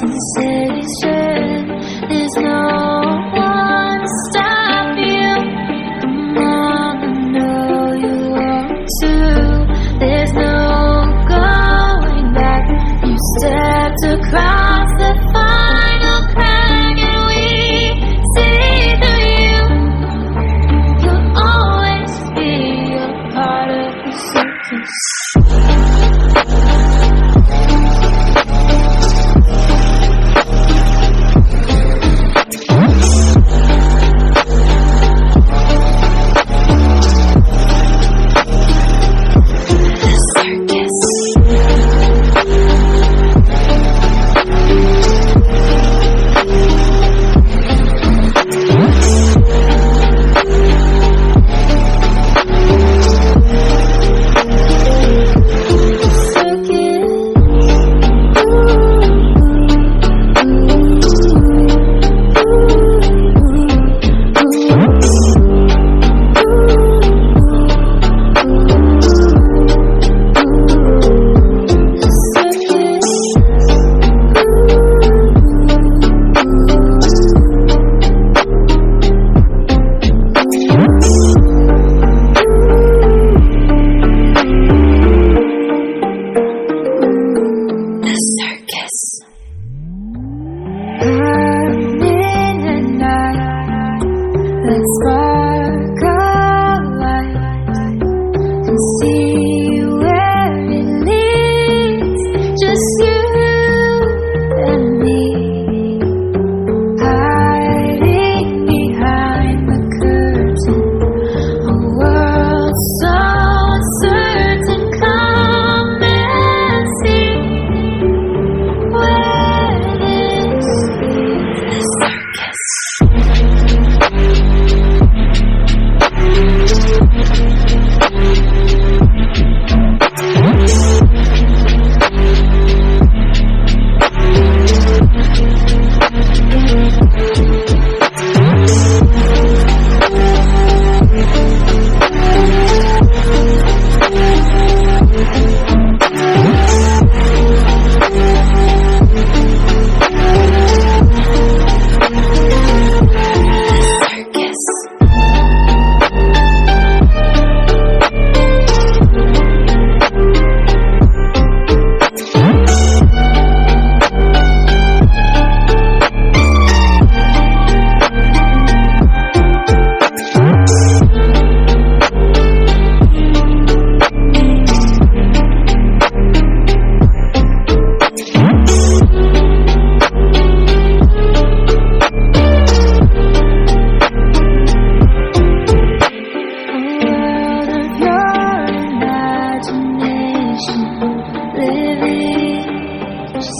sensation. There's no one to stop you. Come on, I know you want to. There's no going back. You stepped across the final crack, and we see through you. You'll always be a part of the circus. Let's spark a light and see where it leads. Just you and me, hiding behind the curtain. A world so uncertain. Come and see where this leads. The circus.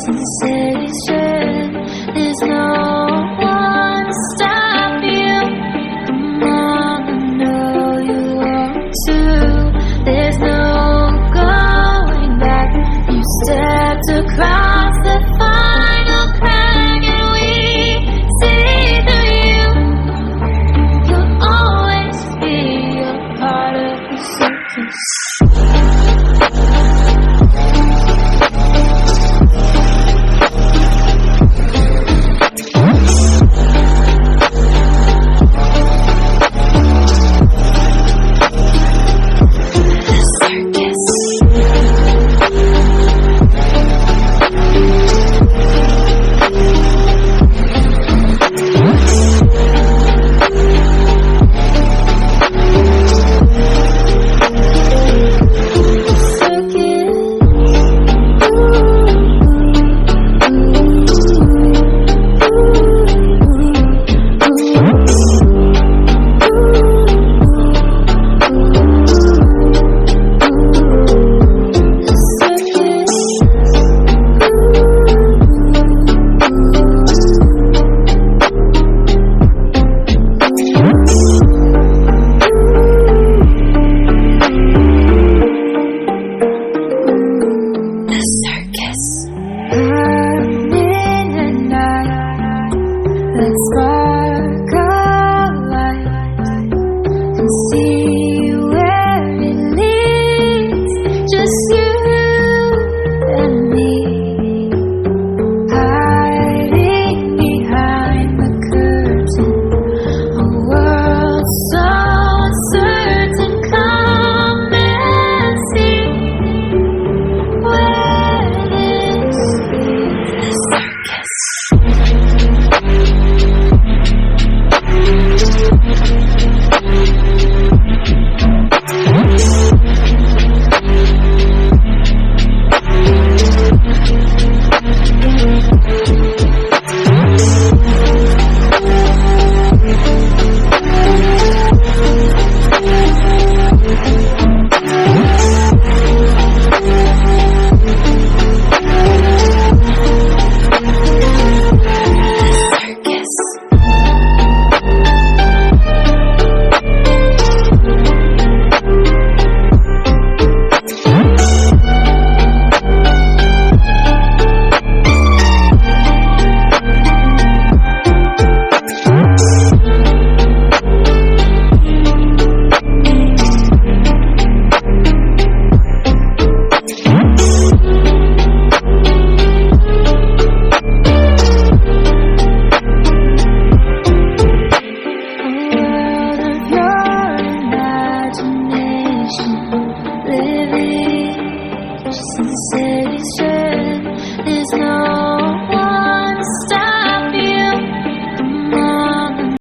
Sensation. There's no one to stop you. Come on, I know you want to. There's no going back. You stepped across the final crack, and we see through you. You'll always be a part of the circus. Let's go.